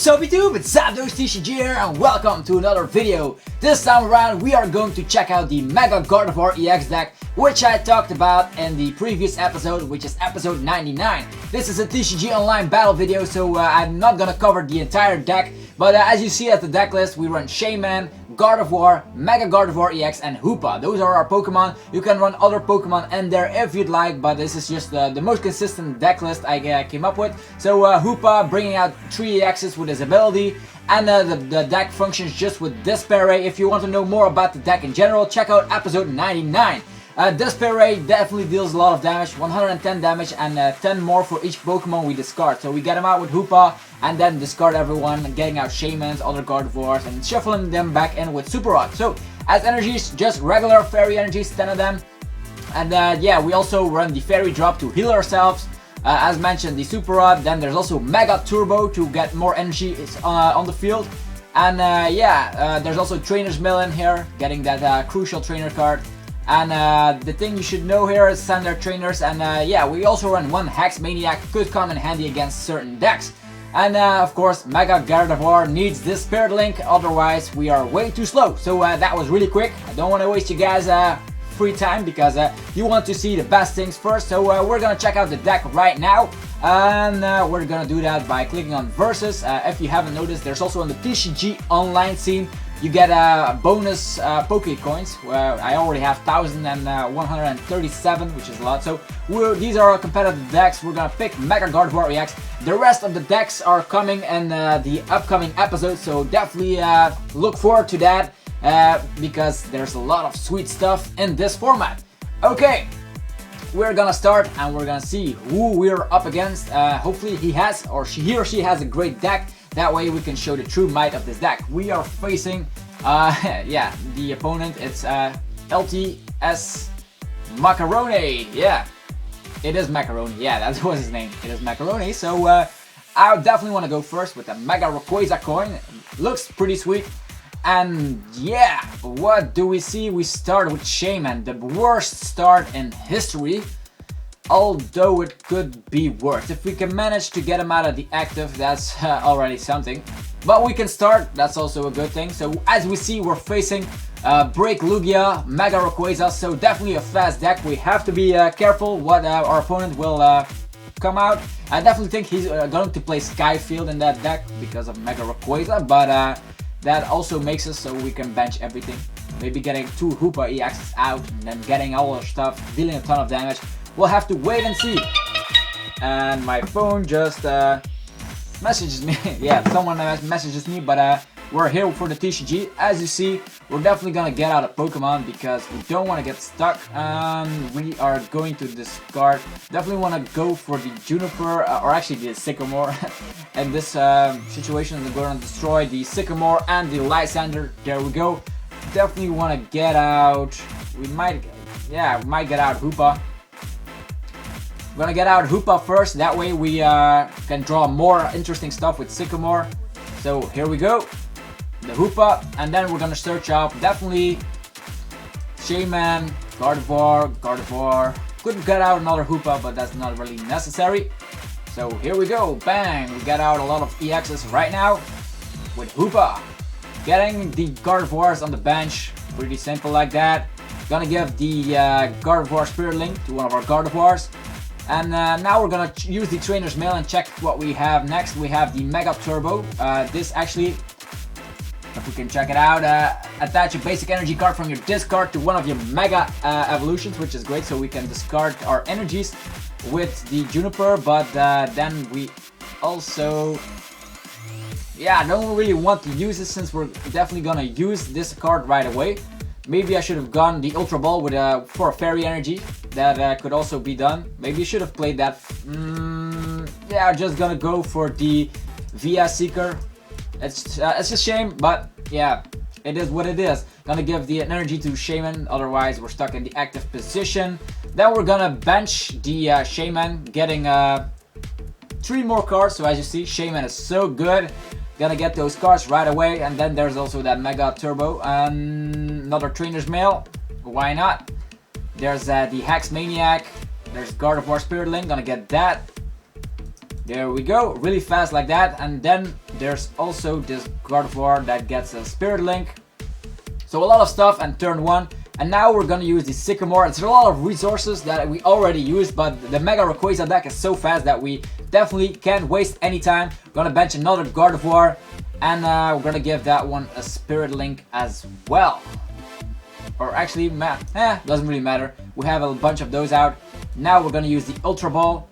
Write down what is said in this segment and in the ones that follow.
Sup YouTube, it's ZapdosTCG here and welcome to another video. This time around we are going to check out the Mega Gardevoir EX deck, which I talked about in the previous episode, which is episode 99. This is a TCG online battle video, so I'm not gonna cover the entire deck, but as you see at the deck list, we run Shaymin, Gardevoir, Mega Gardevoir EX and Hoopa. Those are our Pokemon. You can run other Pokemon in there if you'd like, but this is just the most consistent deck list I came up with. So Hoopa bringing out 3 EXs with his ability, and the deck functions just with Despair Ray. If you want to know more about the deck in general, check out episode 99. Despair Ray definitely deals a lot of damage, 110 damage and 10 more for each Pokemon we discard. So we get him out with Hoopa and then discard everyone, getting out Shaymins, other Gardevoirs and shuffling them back in with Super Rod. So as energies, just regular fairy energies, 10 of them. And yeah, we also run the fairy drop to heal ourselves. As mentioned, the Super Rod, then there's also Mega Turbo to get more energy on the field. And yeah, there's also Trainer's Mill in here, getting that crucial trainer card. And the thing you should know here is standard trainers, and yeah, we also run one Hex Maniac, could come in handy against certain decks. And of course, Mega Gardevoir needs this Spirit Link, otherwise we are way too slow. So that was really quick. I don't want to waste you guys free time because you want to see the best things first. So we're gonna check out the deck right now, and we're gonna do that by clicking on Versus. If you haven't noticed, there's also on the TCG online scene, you get bonus Pokecoins. I already have 1,137, which is a lot. So these are our competitive decks. We're gonna pick Mega Gardevoir EX. The rest of the decks are coming in the upcoming episodes, so definitely look forward to that because there's a lot of sweet stuff in this format. Okay, we're gonna start and we're gonna see who we're up against. Hopefully he or she has a great deck. That way we can show the true might of this deck. We are facing, yeah, the opponent. It's LTS Macaroni. Yeah, it is Macaroni. Yeah, that was his name. It is Macaroni. So I definitely want to go first with the Mega Rayquaza coin. Looks pretty sweet. And yeah, what do we see? We start with Shaymin, the worst start in history. Although it could be worse. If we can manage to get him out of the active, that's already something. But we can start, that's also a good thing. So as we see, we're facing Break Lugia, Mega Rayquaza, so definitely a fast deck. We have to be careful what our opponent will come out. I definitely think he's going to play Skyfield in that deck because of Mega Rayquaza, but that also makes us so we can bench everything. Maybe getting 2 Hoopa EXs out and then getting all our stuff, dealing a ton of damage. We'll have to wait and see. And my phone just messages me. Yeah, someone messages me, but we're here for the TCG. As you see, we're definitely gonna get out a Pokemon because we don't want to get stuck. We are going to discard. Definitely want to go for the Juniper, or actually the Sycamore. In this situation, we're going to destroy the Sycamore and the Lysander. There we go. Definitely want to get out. We might get out Hoopa. We're gonna get out Hoopa first, that way we can draw more interesting stuff with Sycamore. So here we go, the Hoopa, and then we're gonna search up definitely Shaymin, Gardevoir. Could get out another Hoopa, but that's not really necessary. So here we go, bang, we get out a lot of EXs right now with Hoopa. Getting the Gardevoirs on the bench, pretty simple like that. Gonna give the Gardevoir Spirit Link to one of our Gardevoirs. And now we're gonna use the Trainer's Mail and check what we have next. We have the Mega Turbo. This actually, if we can check it out, attach a basic energy card from your discard to one of your Mega evolutions, which is great. So we can discard our energies with the Juniper, but then we also, yeah, I don't really want to use it since we're definitely gonna use this card right away. Maybe I should have gone the Ultra Ball with for a Fairy Energy. That could also be done. Maybe you should have played that. Yeah, I'm just gonna go for the Via Seeker. It's a shame, but yeah, it is what it is. Gonna give the energy to Shaymin, otherwise we're stuck in the active position. Then we're gonna bench the Shaymin, getting 3 more cards. So as you see, Shaymin is so good. Gonna get those cards right away, and then there's also that Mega Turbo and another Trainer's Mail. Why not? There's the Hex Maniac. There's Gardevoir Spirit Link. Gonna get that. There we go, really fast like that. And then there's also this Gardevoir that gets a Spirit Link. So a lot of stuff and turn 1. And now we're gonna use the Sycamore. It's a lot of resources that we already used, but the Mega Rayquaza deck is so fast that we definitely can't waste any time. We're gonna bench another Gardevoir, and we're gonna give that one a Spirit Link as well. Or actually, doesn't really matter. We have a bunch of those out. Now we're gonna use the Ultra Ball.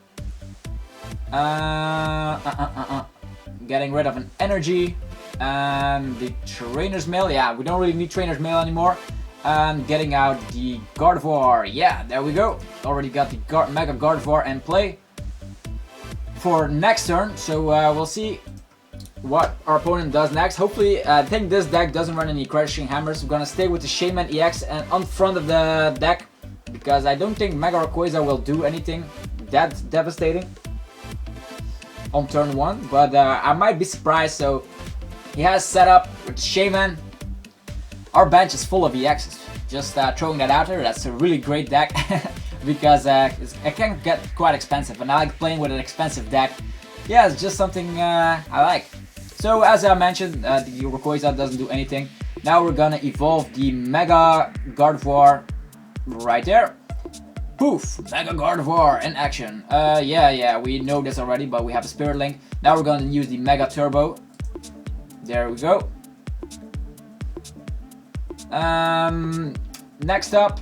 Getting rid of an energy and the Trainer's Mail. Yeah, we don't really need Trainer's Mail anymore. And getting out the Gardevoir. Yeah, there we go. Already got the Mega Gardevoir in play for next turn. So we'll see what our opponent does next. Hopefully, I think this deck doesn't run any Crushing Hammers. We're gonna stay with the Shaman EX and on front of the deck, because I don't think Mega Rayquaza will do anything that devastating on turn 1, but I might be surprised. So he has set up with Shaman. Our bench is full of EXs. Just throwing that out there. That's a really great deck because it can get quite expensive, and I like playing with an expensive deck. Yeah, it's just something I like. So as I mentioned, the Rayquaza doesn't do anything. Now we're gonna evolve the Mega Gardevoir right there. Poof! Mega Gardevoir in action. Yeah, we know this already, but we have a Spirit Link. Now we're gonna use the Mega Turbo. There we go. Next up,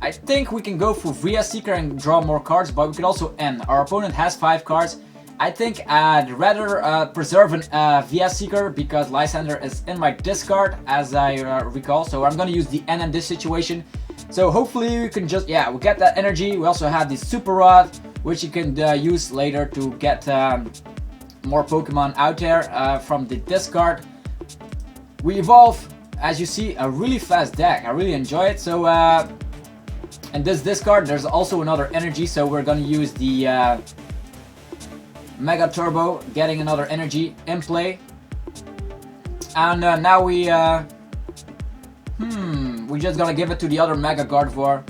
I think we can go for Via Seeker and draw more cards, but we could also end. Our opponent has 5 cards. I think I'd rather preserve an Via Seeker because Lysander is in my discard, as I recall. So I'm gonna use the N in this situation. So hopefully we can just, we get that energy. We also have the Super Rod, which you can use later to get more Pokemon out there from the discard. We evolve, as you see, a really fast deck. I really enjoy it. So in this discard, there's also another energy. So we're gonna use the Mega Turbo, getting another energy in play. And now we just gotta give it to the other Mega Gardevoir.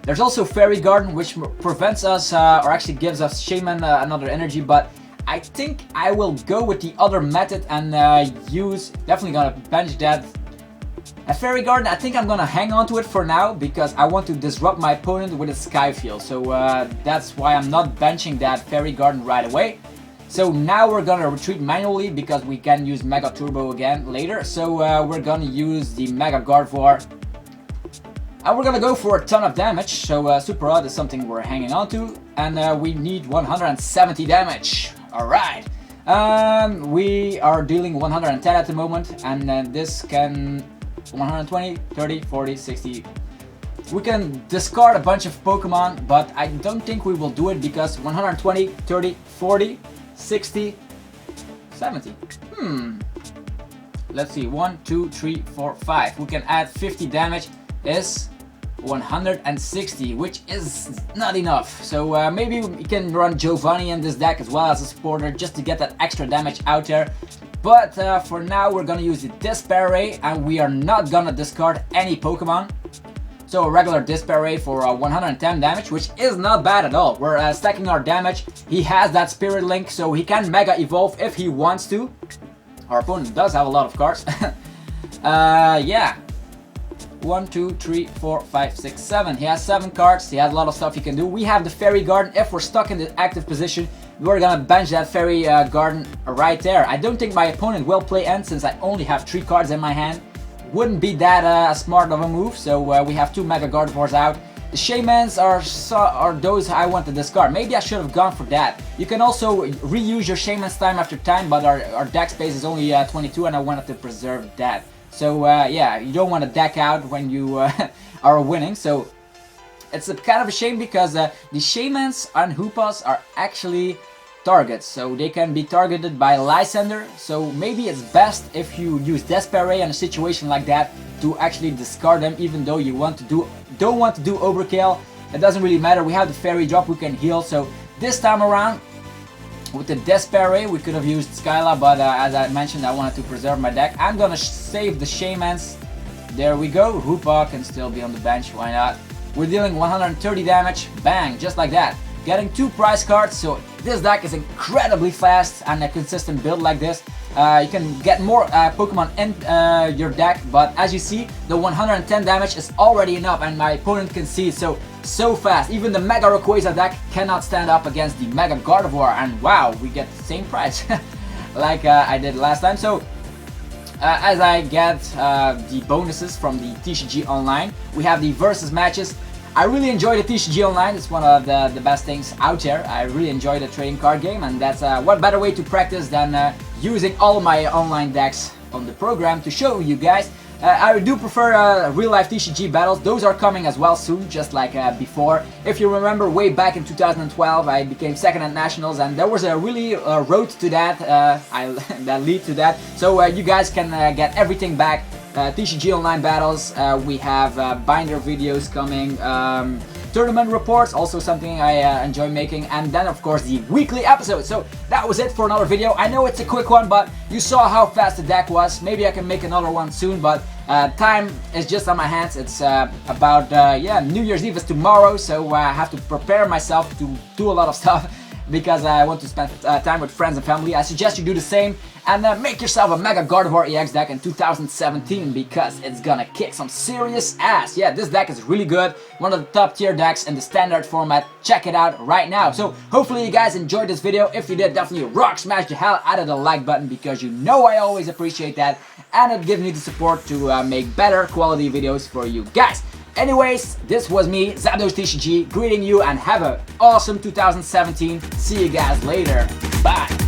There's also Fairy Garden, which prevents us, or actually gives us Shaman another energy, but I think I will go with the other method and definitely gonna bench that. A Fairy Garden, I think I'm gonna hang on to it for now, because I want to disrupt my opponent with a Sky Field, so that's why I'm not benching that Fairy Garden right away. So now we're gonna retreat manually because we can use Mega Turbo again later. So we're gonna use the Mega Gardevoir. And we're gonna go for a ton of damage. So Super Rod is something we're hanging on to. And we need 170 damage. Alright. We are dealing 110 at the moment. And this can 120, 30, 40, 60. We can discard a bunch of Pokemon, but I don't think we will do it because 120, 30, 40, 60, 70. Let's see, 1, 2, 3, 4, 5. We can add 50 damage is 160, which is not enough. So maybe we can run Giovanni in this deck as well as a supporter just to get that extra damage out there. But for now we're gonna use the Despair Ray, and we are not gonna discard any Pokemon. So a regular Despair Ray for 110 damage, which is not bad at all. We're stacking our damage. He has that Spirit Link, so he can Mega Evolve if he wants to. Our opponent does have a lot of cards. Yeah. 1, 2, 3, 4, 5, 6, 7. He has 7 cards. He has a lot of stuff he can do. We have the Fairy Garden. If we're stuck in the active position, we're gonna bench that Fairy Garden right there. I don't think my opponent will play end since I only have 3 cards in my hand. Wouldn't be that smart of a move. So we have 2 Mega Gardevoirs out. The Shamans are those I want to discard. Maybe I should have gone for that. You can also reuse your Shamans time after time, but our deck space is only 22 and I wanted to preserve that. So yeah, you don't want to deck out when you are winning. So it's a kind of a shame because the Shamans and Hoopas are actually targets. So they can be targeted by Lysander. So maybe it's best if you use Despair Ray in a situation like that to actually discard them, even though you don't want to do overkill. It doesn't really matter. We have the Fairy Drop, we can heal. So this time around, with the Despair Ray, we could have used Skyla, but as I mentioned, I wanted to preserve my deck. I'm gonna save the Shamans. There we go. Hoopa can still be on the bench, why not? We're dealing 130 damage. Bang, just like that. getting 2 prize cards. So this deck is incredibly fast and a consistent build like this. You can get more Pokemon in your deck, but as you see, the 110 damage is already enough, and my opponent can see it so fast. Even the Mega Rayquaza deck cannot stand up against the Mega Gardevoir, and wow, we get the same price like I did last time. So as I get the bonuses from the TCG Online, we have the versus matches. I really enjoy the TCG Online. It's one of the best things out there. I really enjoy the trading card game, and that's what better way to practice than using all my online decks on the program to show you guys. I do prefer real-life TCG battles. Those are coming as well soon, just like before. If you remember, way back in 2012, I became second at Nationals, and there was a really road to that, that lead to that. So you guys can get everything back. TCG Online battles, we have binder videos coming, tournament reports, also something I enjoy making, and then of course the weekly episode. So that was it for another video. I know it's a quick one, but you saw how fast the deck was. Maybe I can make another one soon, but time is just on my hands. It's about, yeah, New Year's Eve is tomorrow, so I have to prepare myself to do a lot of stuff because I want to spend time with friends and family. I suggest you do the same and make yourself a Mega Gardevoir EX deck in 2017 because it's gonna kick some serious ass. Yeah, this deck is really good. One of the top tier decks in the standard format. Check it out right now. So hopefully you guys enjoyed this video. If you did, definitely rock smash the hell out of the like button because you know I always appreciate that, and it gives me the support to make better quality videos for you guys. Anyways, this was me, ZapdosTCG, greeting you and have an awesome 2017. See you guys later. Bye.